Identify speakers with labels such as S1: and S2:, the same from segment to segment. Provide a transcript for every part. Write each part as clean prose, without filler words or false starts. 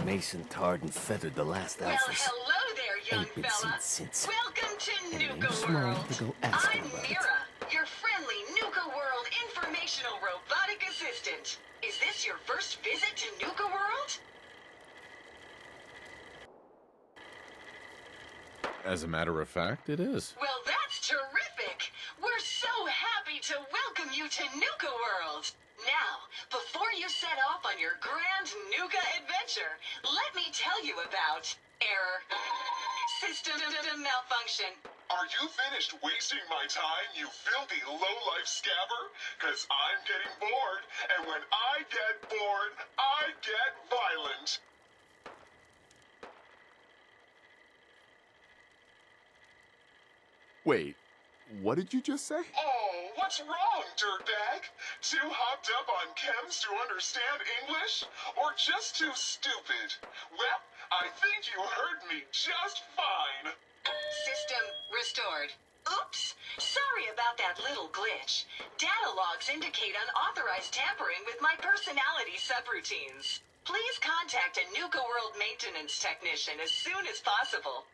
S1: Mason tarred and feathered the last
S2: Well,
S1: alphas.
S2: hello there, young
S1: Ain't been
S2: fella.
S1: seen since.
S2: Welcome to
S1: And it
S2: Nuka
S1: ain't smart
S2: World.
S1: to go asking
S2: I'm
S1: about it.
S2: Mira, your friendly Nuka World informational robotic assistant. Is this your first visit to Nuka World?
S3: As a matter of fact, it is.
S2: Well, that's terrific. We're so happy to welcome you to Nuka World. Now, before you set off on your grand Nuka adventure, let me tell you about error, system malfunction.
S4: Are you finished wasting my time, you filthy low-life scabber? 'Cause I'm getting bored, and when I get bored, I get violent.
S5: Wait, what did you just say?
S4: Oh, what's wrong, dirtbag? Too hopped up on chems to understand English? Or just too stupid? Well, I think you heard me just fine.
S2: System restored. Oops, sorry about that little glitch. Data logs indicate unauthorized tampering with my personality subroutines. Please contact a Nuka World maintenance technician as soon as possible.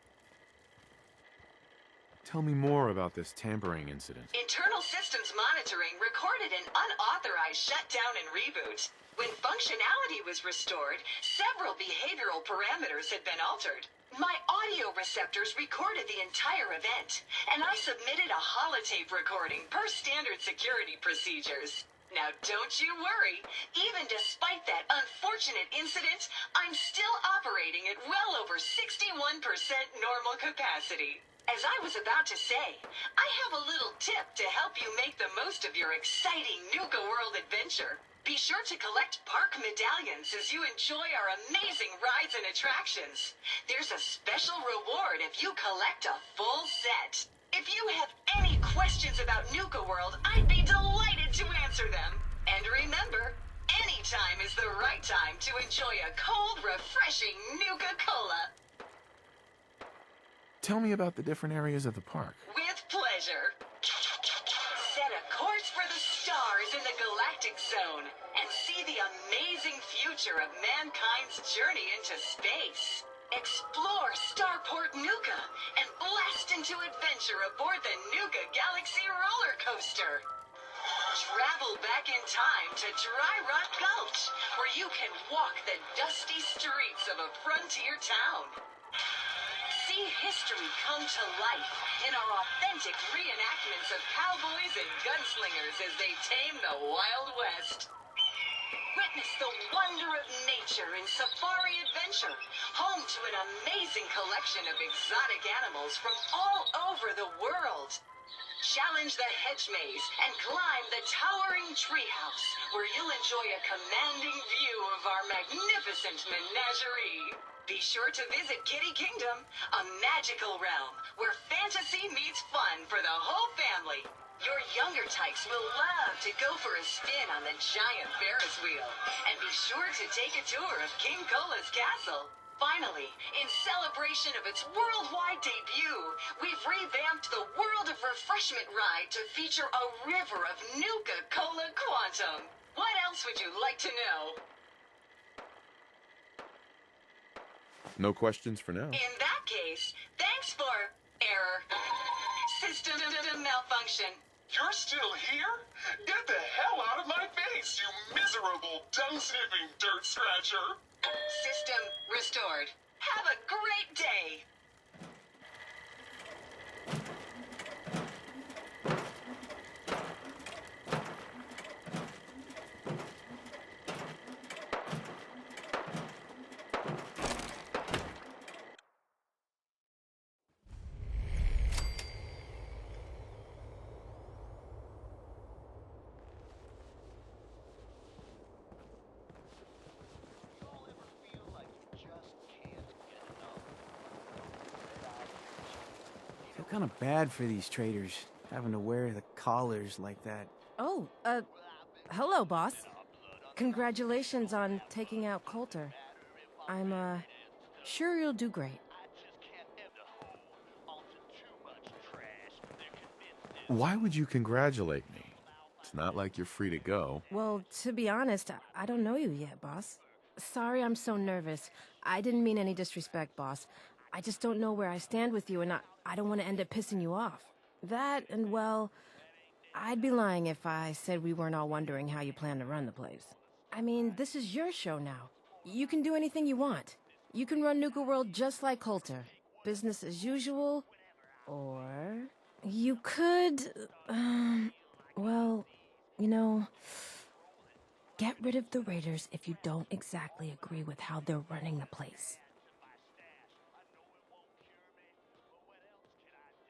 S5: Tell me more about this tampering incident.
S2: Internal systems monitoring recorded an unauthorized shutdown and reboot. When functionality was restored, several behavioral parameters had been altered. My audio receptors recorded the entire event, and I submitted a holotape recording per standard security procedures. Now don't you worry, even despite that unfortunate incident, I'm still operating at well over 61% normal capacity. As I was about to say, I have a little tip to help you make the most of your exciting Nuka World adventure. Be sure to collect park medallions as you enjoy our amazing rides and attractions. There's a special reward if you collect a full set. If you have any questions about Nuka World, I'd be delighted to answer them. And remember, any time is the right time to enjoy a cold, refreshing Nuka-Cola.
S5: Tell me about the different areas of the park.
S2: With pleasure. Set a course for the stars in the galactic zone and see the amazing future of mankind's journey into space. Explore Starport Nuka and blast into adventure aboard the Nuka Galaxy roller coaster. Travel back in time to Dry Rock Gulch, where you can walk the dusty streets of a frontier town. See history come to life in our authentic reenactments of cowboys and gunslingers as they tame the Wild West. Witness the wonder of nature in Safari Adventure, home to an amazing collection of exotic animals from all over the world. Challenge the hedge maze and climb the towering treehouse, where you'll enjoy a commanding view of our magnificent menagerie. Be sure to visit Kitty Kingdom, a magical realm where fantasy meets fun for the whole family. Your younger types will love to go for a spin on the giant Ferris wheel, and be sure to take a tour of King Cola's castle. Finally, in celebration of its worldwide debut, we've revamped the World of Refreshment ride to feature a river of Nuka-Cola Quantum. What else would you like to know?
S5: No questions for now.
S2: In that case, thanks for error. System malfunction.
S4: You're still here? Get the hell out of my face, you miserable, dung-sniffing dirt scratcher!
S2: System restored. Have a great day.
S6: I feel kind of bad for these traders, having to wear the collars like that.
S7: Oh, hello, boss. Congratulations on taking out Coulter. I'm, sure you'll do great.
S5: Why would you congratulate me? It's not like you're free to go.
S7: Well, to be honest, I don't know you yet, boss. Sorry I'm so nervous. I didn't mean any disrespect, boss. I just don't know where I stand with you, and I don't want to end up pissing you off. That, and well, I'd be lying if I said we weren't all wondering how you plan to run the place. I mean, this is your show now. You can do anything you want. You can run Nuka World just like Coulter. Business as usual, or you could, well, you know, get rid of the Raiders if you don't exactly agree with how they're running the place.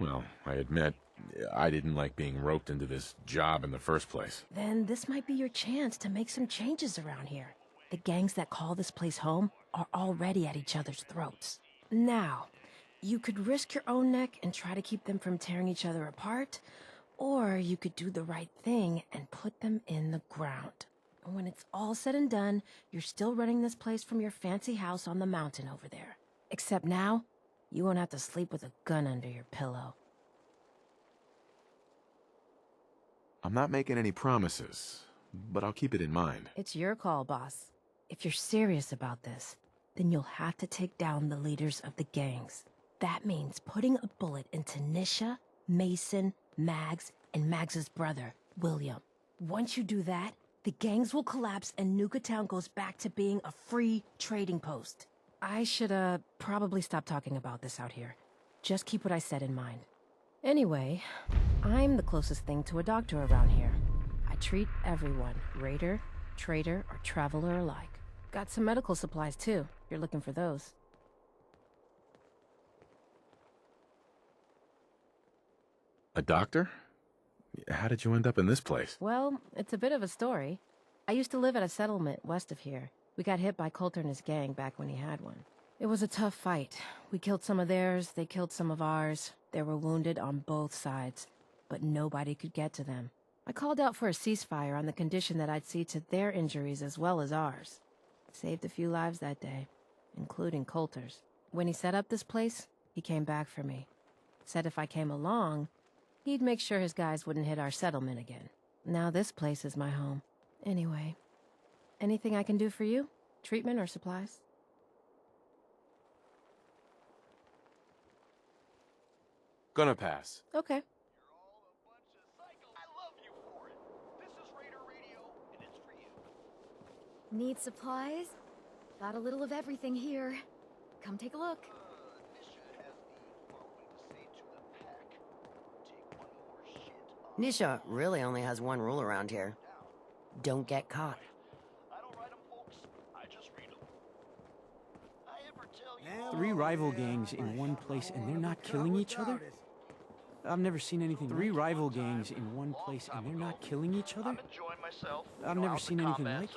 S5: Well, I admit, I didn't like being roped into this job in the first place.
S7: Then this might be your chance to make some changes around here. The gangs that call this place home are already at each other's throats. Now, you could risk your own neck and try to keep them from tearing each other apart, or you could do the right thing and put them in the ground. When it's all said and done, you're still running this place from your fancy house on the mountain over there. Except now, you won't have to sleep with a gun under your pillow.
S5: I'm not making any promises, but I'll keep it in mind.
S7: It's your call, boss. If you're serious about this, then you'll have to take down the leaders of the gangs. That means putting a bullet into Nisha, Mason, Mags, and Mags's brother, William. Once you do that, the gangs will collapse and Nuka Town goes back to being a free trading post. I should, probably stop talking about this out here. Just keep what I said in mind. Anyway, I'm the closest thing to a doctor around here. I treat everyone, raider, trader, or traveler alike. Got some medical supplies, too, if you're looking for those.
S5: A doctor? How did you end up in this place?
S7: Well, it's a bit of a story. I used to live at a settlement west of here. We got hit by Coulter and his gang back when he had one. It was a tough fight. We killed some of theirs, they killed some of ours. There were wounded on both sides, but nobody could get to them. I called out for a ceasefire on the condition that I'd see to their injuries as well as ours. Saved a few lives that day, including Coulter's. When he set up this place, he came back for me. Said if I came along, he'd make sure his guys wouldn't hit our settlement again. Now this place is my home. Anyway, anything I can do for you? Treatment or supplies?
S5: Gonna pass.
S7: Okay.
S8: Need supplies? Got a little of everything here. Come take a look.
S9: Nisha really only has one rule around here. Don't get caught.
S6: Three rival gangs in one place and they're not killing each other? I've never seen anything. Three rival gangs in one place and they're not killing each other?
S10: I'm enjoying myself.
S6: I've never seen anything like it.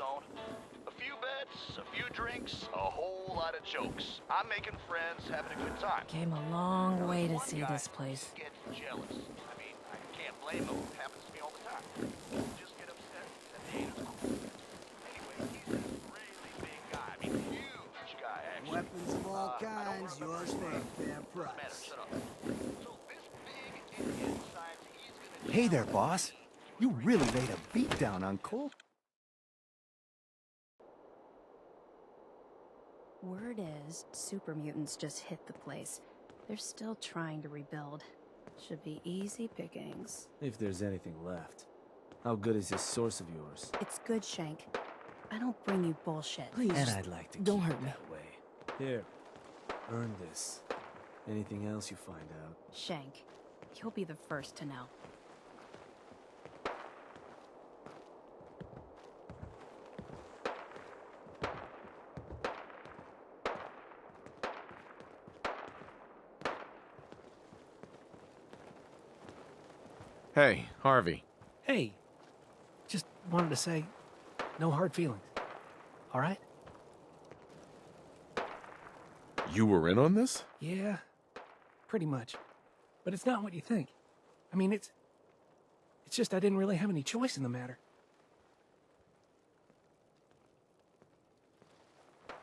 S10: A few bets, a few drinks, a whole lot of jokes. I'm making friends, having a good time.
S7: Came a long way to see this place.
S10: Get jealous. I mean, I can't blame him. It happens to me all the time. Just get upset and the haters cool. Anyway, he's a really big guy. I mean, huge guy, actually.
S11: Weapons of all kinds, yours for a fair price.
S10: Shut up. So this big Indian decides he's gonna...
S11: Hey there, boss. You really laid a beat down on Cole.
S8: Word is, super mutants just hit the place. They're still trying to rebuild. Should be easy pickings.
S6: If there's anything left. How good is this source of yours?
S8: It's good, Shank. I don't bring you bullshit.
S6: Please,
S11: And I'd like to
S6: don't
S11: keep
S6: hurt
S11: it
S6: me.
S11: that way.
S6: Here, earn this. Anything else you find out?
S8: Shank, you'll be the first to know.
S5: Hey, Harvey.
S12: Hey, just wanted to say, no hard feelings. All right?
S5: You were in on this?
S12: Yeah, pretty much. But it's not what you think. I mean, it's just I didn't really have any choice in the matter.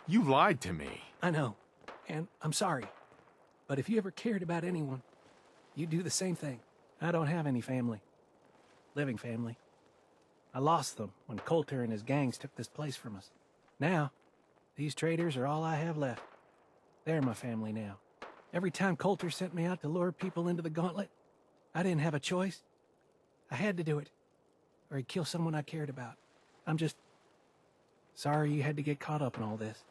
S5: You lied to me.
S12: I know, and I'm sorry. But if you ever cared about anyone, you'd do the same thing. I don't have any family. Living family. I lost them when Coulter and his gangs took this place from us. Now, These traders are all I have left. They're my family now. Every time Coulter sent me out to lure people into the gauntlet, I didn't have a choice. I had to do it, or he'd kill someone I cared about. I'm just sorry you had to get caught up in all this.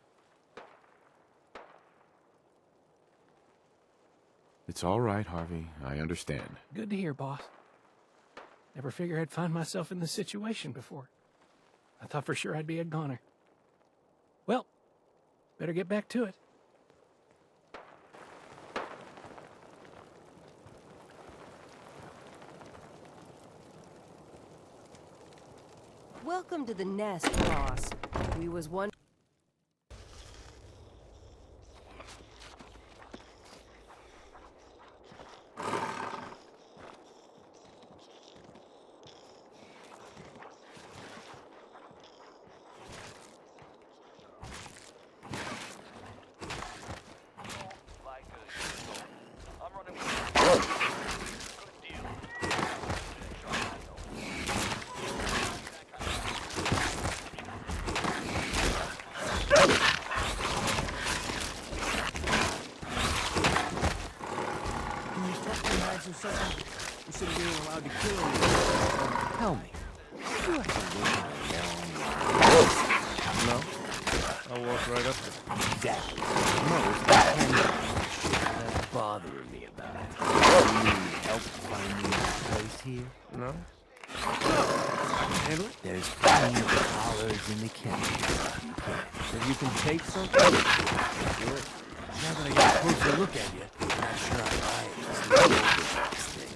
S5: It's all right, Harvey. I understand.
S12: Good to hear, boss. Never figured I'd find myself in this situation before. I thought for sure I'd be a goner. Well, better get back to it.
S13: Welcome to the nest, boss. We was one.
S1: You said we weren't allowed to kill anyone. Tell me. You have to wait
S3: No? I'll walk right up to it.
S1: exactly. No, it's the that's bothering me about it. You need help finding this place here?
S3: No?
S1: Handle it? There's plenty of collars in the cabin. So you can take something? Good. Now that I got a closer look at you, I'm not sure I buy it. Just look over this thing.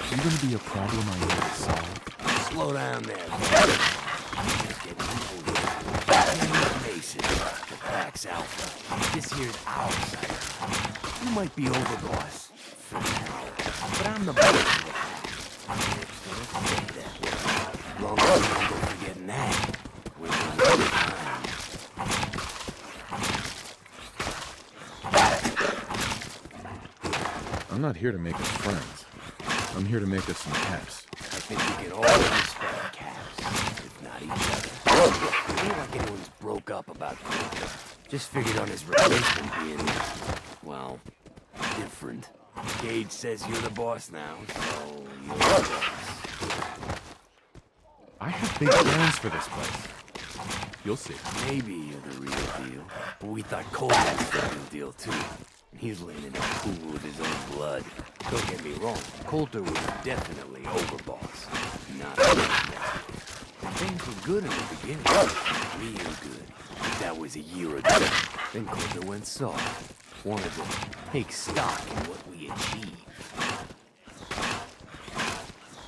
S5: You gonna be a problem I need to solve?
S1: Slow down there. Just getting older. James Mason, the Pax Alpha. This here's our side. You might be overboss for now, but I'm the boss of the pack. Long as you don't go forgetting that. We're gonna time.
S5: I'm not here to make us friends. I'm here to make us some caps.
S1: I think we can all respect caps, if not each other. It ain't like anyone's broke up about Coulter. Just figured on his replacement being, well, different. Gage says you're the boss now, so you're the boss.
S5: I have big plans for this place. You'll see.
S1: Maybe you're the real deal, but we thought Coulter was the real deal too. He's laying in a pool with his own blood. Don't get me wrong, Coulter was definitely overboss. Not things were good in the beginning. Real good. But that was a year ago. Then Coulter went soft. Wanted to take stock in what we achieved.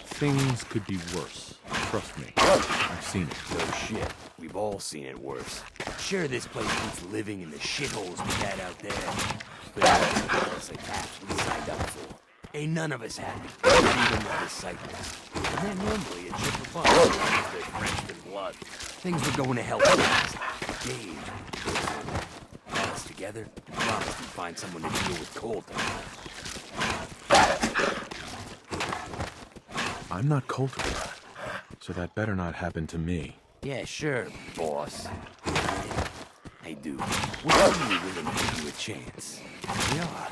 S5: Things could be worse. Trust me. I've seen it.
S1: No shit. We've all seen it worse. Sure, this place keeps living in the shitholes we had out there. But that's the caps we signed up for. Ain't none of us happy. Not even the disciples. And then normally it's just for fun. They're drenched in blood. Things were going to hell fast. Gage got us together and promised he'd find someone to deal with Coulter.
S5: I'm not Coulter, so that better not happen to me.
S1: Yeah, sure, boss. I do. We're really willing to give you a chance. We are.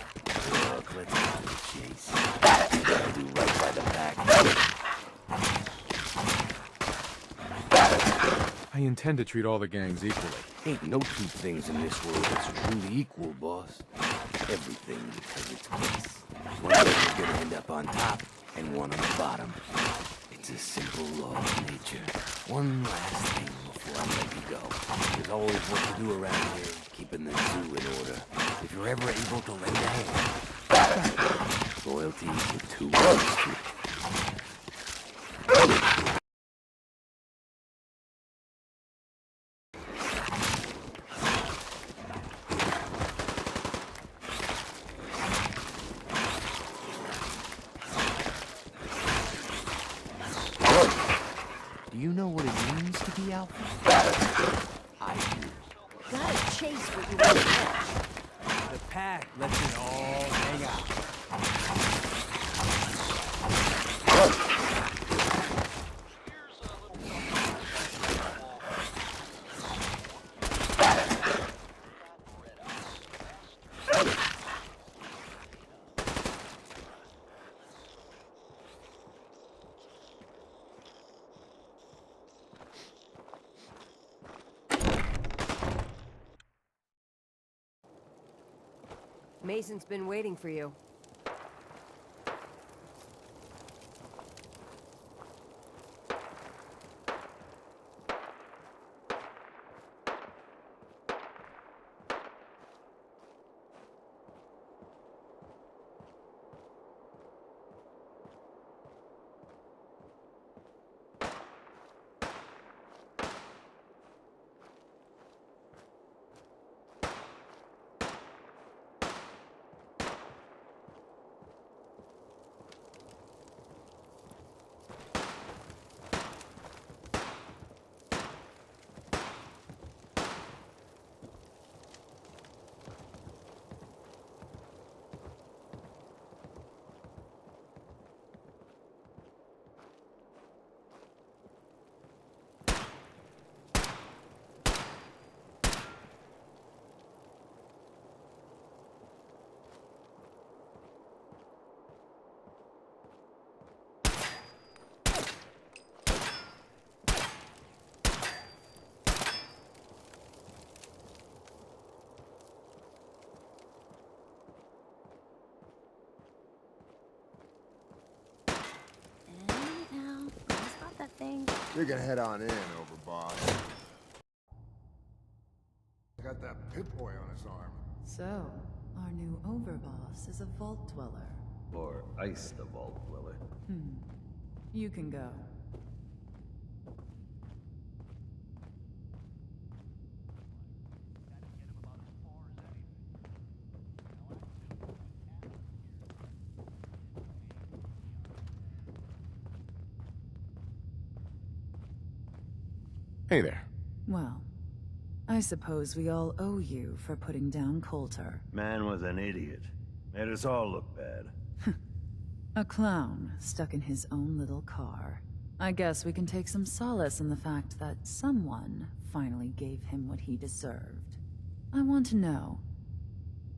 S1: Look, let's get to the chase. Gotta do right by the back.
S5: I intend to treat all the gangs equally.
S1: Ain't no two things in this world that's truly equal, boss. Everything has its place. One of us is gonna end up on top, and one on the bottom. It's a simple law of nature. One last thing before I let you go. There's always work to do around here, keeping the zoo in order. If you're ever able to lend a hand, loyalty to two words to it. Do you know what it means to be alpha? I do.
S13: Gotta chase what you want to catch.
S11: The pack lets it all hang out.
S10: Here's
S13: Mason's been waiting for you.
S14: We can head on in, Overboss. Got that Pip-Boy on his arm.
S15: So, our new overboss is a vault dweller.
S16: Or Ice the Vault Dweller.
S15: You can go.
S5: Hey there.
S15: Well, I suppose we all owe you for putting down Coulter.
S16: Man was an idiot. Made us all look bad.
S15: A clown stuck in his own little car. I guess we can take some solace in the fact that someone finally gave him what he deserved. I want to know,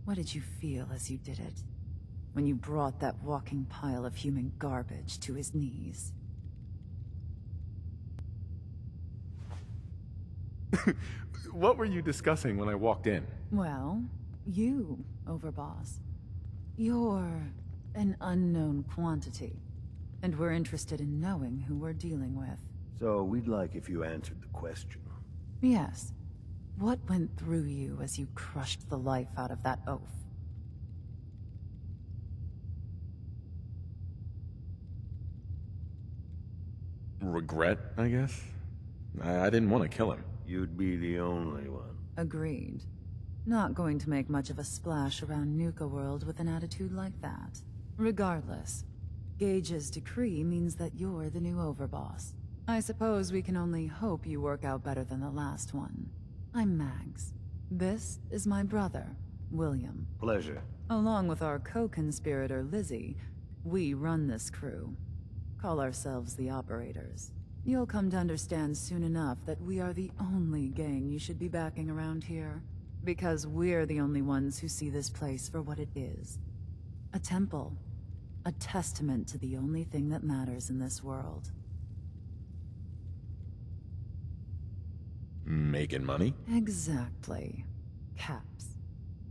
S15: what did you feel as you did it? When you brought that walking pile of human garbage to his knees?
S5: What were you discussing when I walked in?
S15: Well, you, Overboss. You're an unknown quantity, and we're interested in knowing who we're dealing with.
S16: So we'd like if you answered the question.
S15: Yes. What went through you as you crushed the life out of that oaf?
S5: Regret, I guess? I didn't want to kill him.
S16: You'd be the only one.
S15: Agreed. Not going to make much of a splash around Nuka World with an attitude like that. Regardless, Gage's decree means that you're the new overboss. I suppose we can only hope you work out better than the last one. I'm Mags. This is my brother, William.
S16: Pleasure.
S15: Along with our co-conspirator, Lizzie, we run this crew. Call ourselves the Operators. You'll come to understand soon enough that we are the only gang you should be backing around here. Because we're the only ones who see this place for what it is. A temple. A testament to the only thing that matters in this world.
S5: Making money?
S15: Exactly. Caps.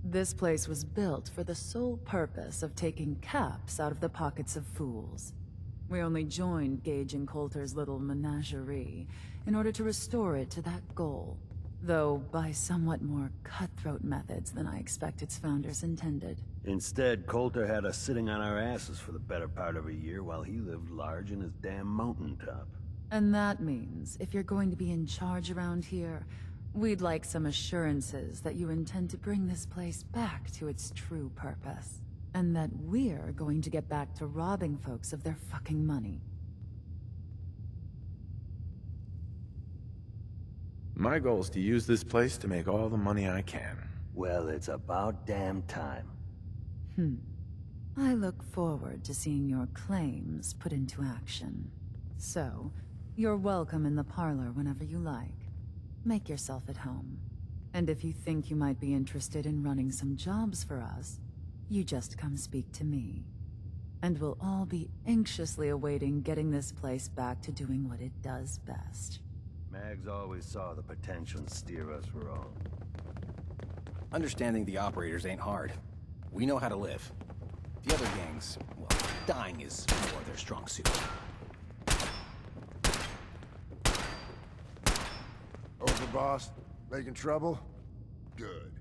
S15: This place was built for the sole purpose of taking caps out of the pockets of fools. We only joined Gage and Coulter's little menagerie in order to restore it to that goal, though by somewhat more cutthroat methods than I expect its founders intended.
S16: Instead, Coulter had us sitting on our asses for the better part of a year while he lived large in his damn mountaintop.
S15: And that means, if you're going to be in charge around here, we'd like some assurances that you intend to bring this place back to its true purpose. And that we're going to get back to robbing folks of their fucking money.
S5: My goal is to use this place to make all the money I can.
S16: Well, it's about damn time.
S15: I look forward to seeing your claims put into action. So, you're welcome in the parlor whenever you like. Make yourself at home. And if you think you might be interested in running some jobs for us, you just come speak to me. And we'll all be anxiously awaiting getting this place back to doing what it does best.
S16: Mags always saw the potential and steer us wrong.
S11: Understanding the Operators ain't hard.
S17: We know how to live. The other gangs, well, dying is more their strong suit.
S14: Over, boss? Making trouble? Good.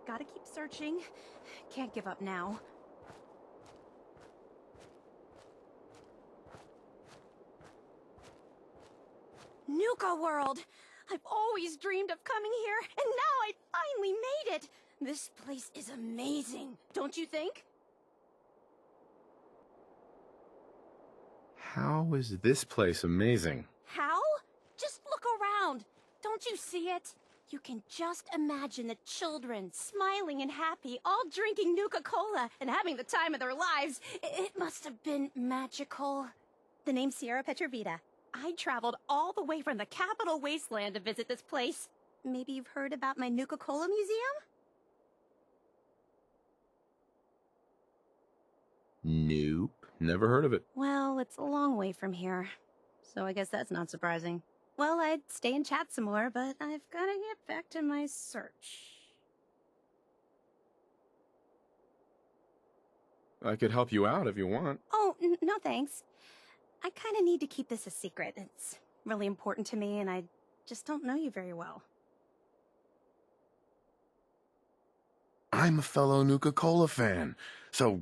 S8: Gotta keep searching. Can't give up now. Nuka World! I've always dreamed of coming here, and now I finally made it! This place is amazing, don't you think?
S5: How is this place amazing?
S8: How? Just look around. Don't you see it? You can just imagine the children, smiling and happy, all drinking Nuka-Cola and having the time of their lives. It must have been magical. The name's Sierra Petrovita. I traveled all the way from the capital wasteland to visit this place. Maybe you've heard about my Nuka-Cola museum?
S5: Nope. Never heard of it.
S8: Well, it's a long way from here, so I guess that's not surprising. Well, I'd stay and chat some more, but I've gotta get back to my search.
S5: I could help you out if you want.
S8: Oh, no thanks. I kinda need to keep this a secret. It's really important to me, and I just don't know you very well.
S5: I'm a fellow Nuka-Cola fan, so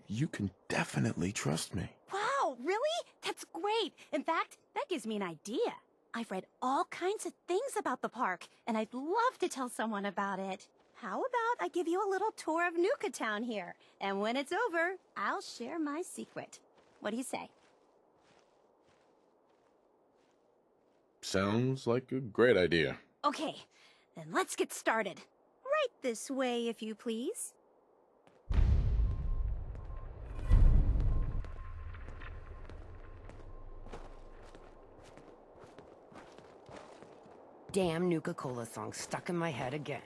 S5: you can definitely trust me.
S8: Wow, really? That's great. In fact, that gives me an idea. I've read all kinds of things about the park, and I'd love to tell someone about it. How about I give you a little tour of Nuka Town here, and when it's over, I'll share my secret. What do you say?
S5: Sounds like a great idea.
S8: Okay, then let's get started. Right this way, if you please.
S9: Damn Nuka-Cola song stuck in my head again.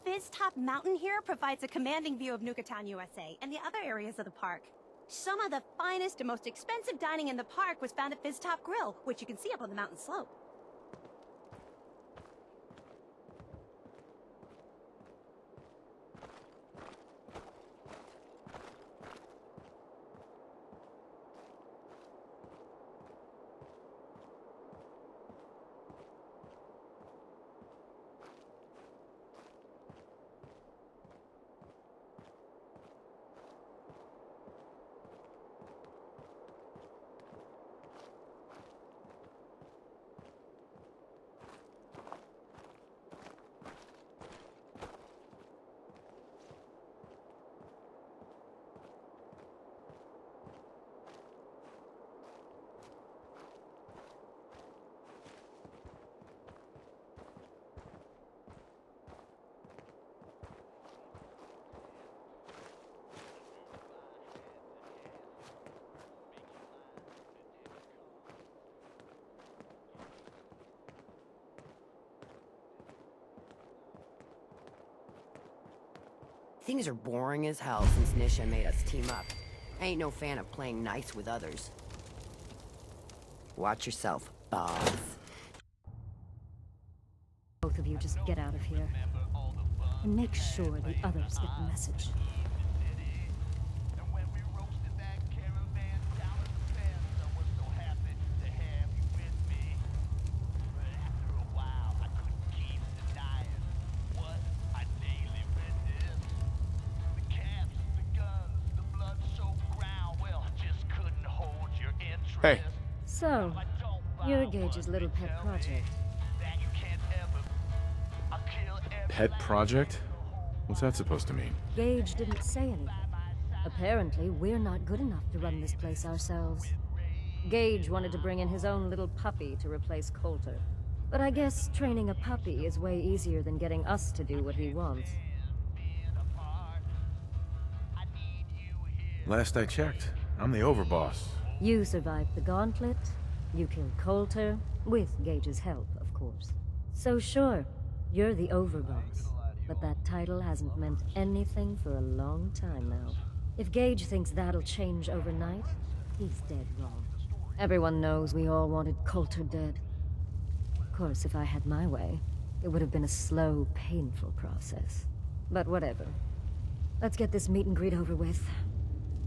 S8: Fizz Top Mountain here provides a commanding view of Nuka Town, USA, and the other areas of the park. Some of the finest and most expensive dining in the park was found at Fizz Top Grill, which you can see up on the mountain slope.
S9: Things are boring as hell since Nisha made us team up. I ain't no fan of playing nice with others. Watch yourself, boss.
S13: Both of you just get out of here. And make sure the others get the message.
S5: Hey.
S13: So, you're Gage's little pet project.
S5: Pet project? What's that supposed to mean?
S13: Gage didn't say anything. Apparently, we're not good enough to run this place ourselves. Gage wanted to bring in his own little puppy to replace Coulter. But I guess training a puppy is way easier than getting us to do what he wants.
S5: Last I checked, I'm the overboss.
S13: You survived the gauntlet, you killed Coulter, with Gage's help, of course. So sure, you're the overboss, but that title hasn't meant anything for a long time now. If Gage thinks that'll change overnight, he's dead wrong. Everyone knows we all wanted Coulter dead. Of course, if I had my way, it would have been a slow, painful process. But whatever. Let's get this meet and greet over with.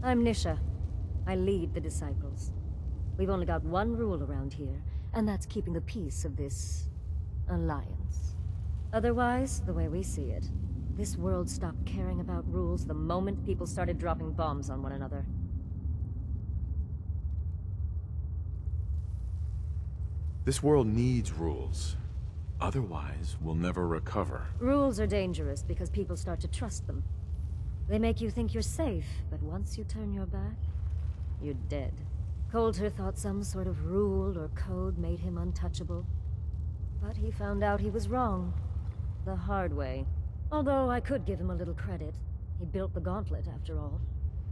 S13: I'm Nisha. I lead the Disciples. We've only got one rule around here, and that's keeping the peace of this alliance. Otherwise, the way we see it, this world stopped caring about rules the moment people started dropping bombs on one another.
S5: This world needs rules. Otherwise, we'll never recover.
S13: Rules are dangerous because people start to trust them. They make you think you're safe, but once you turn your back, you're dead. Coulter thought some sort of rule or code made him untouchable. But he found out he was wrong. The hard way. Although I could give him a little credit. He built the gauntlet, after all.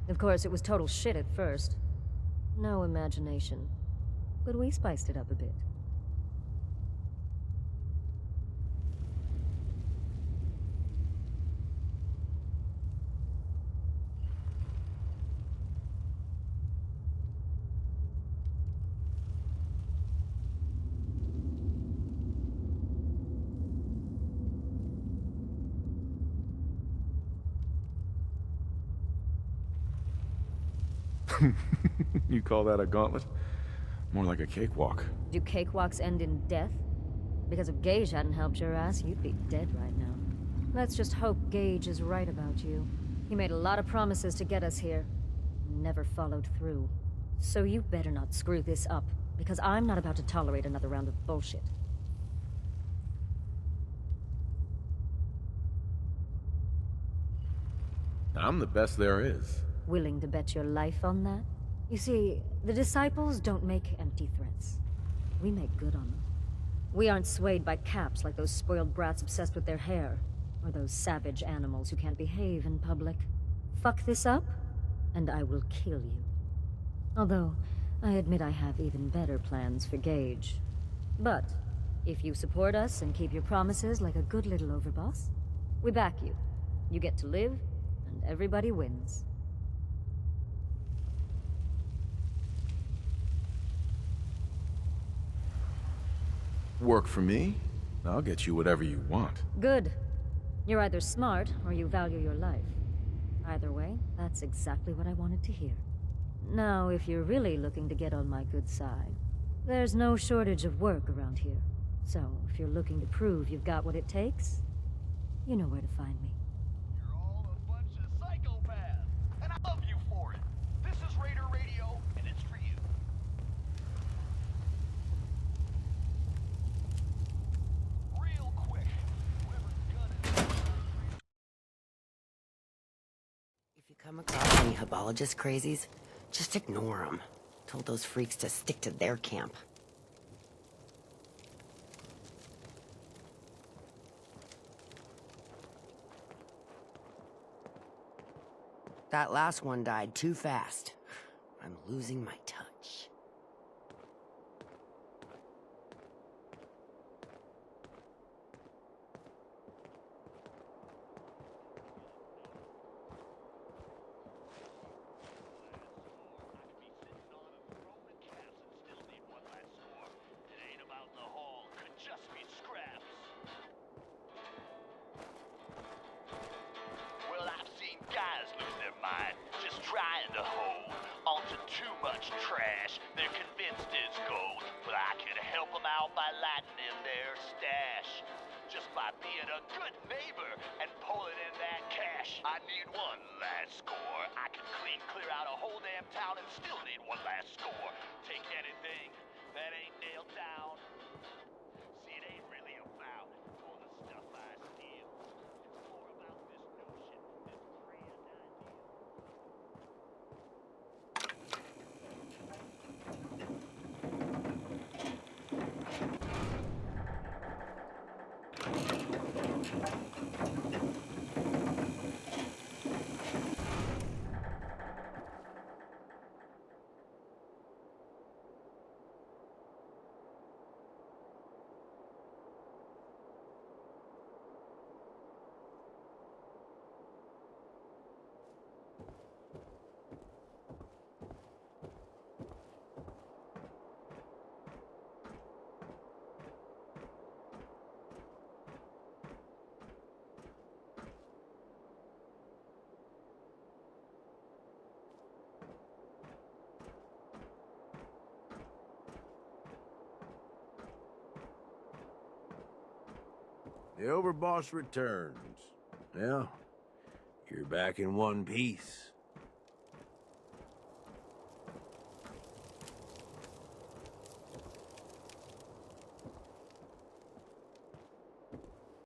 S13: Of course, it was total shit at first. No imagination. But we spiced it up a bit.
S5: You call that a gauntlet? More like a cakewalk.
S13: Do cakewalks end in death? Because if Gage hadn't helped your ass, you'd be dead right now. Let's just hope Gage is right about you. He made a lot of promises to get us here. Never followed through. So you better not screw this up, because I'm not about to tolerate another round of bullshit.
S5: I'm the best there is.
S13: Willing to bet your life on that? You see, the Disciples don't make empty threats. We make good on them. We aren't swayed by caps like those spoiled brats obsessed with their hair, or those savage animals who can't behave in public. Fuck this up, and I will kill you. Although, I admit I have even better plans for Gage. But, if you support us and keep your promises like a good little overboss, we back you. You get to live, and everybody wins.
S5: Work for me? I'll get you whatever you want.
S13: Good. You're either smart, or you value your life. Either way, that's exactly what I wanted to hear. Now, if you're really looking to get on my good side, there's no shortage of work around here. So, if you're looking to prove you've got what it takes, you know where to find me.
S10: You're all a bunch of psychopaths, and I love you for it. This is Raider Radio, and it's for you. Real quick, whoever's gun is...
S9: If you come across any Hebologist crazies, just ignore them. Told those freaks to stick to their camp. That last one died too fast. I'm losing my touch.
S10: Well, I've seen guys lose their mind just trying to hold onto too much trash they're convinced is gold. But I can help them out by lighting in their stash. Just by being a good neighbor and pulling in that cash. I need one last score. I can clear out a whole damn town and still need one last score. Take anything that ain't nailed down. See, it ain't really about all the stuff I steal. It's more about this notion, this grand idea.
S16: The overboss returns. Well, you're back in one piece.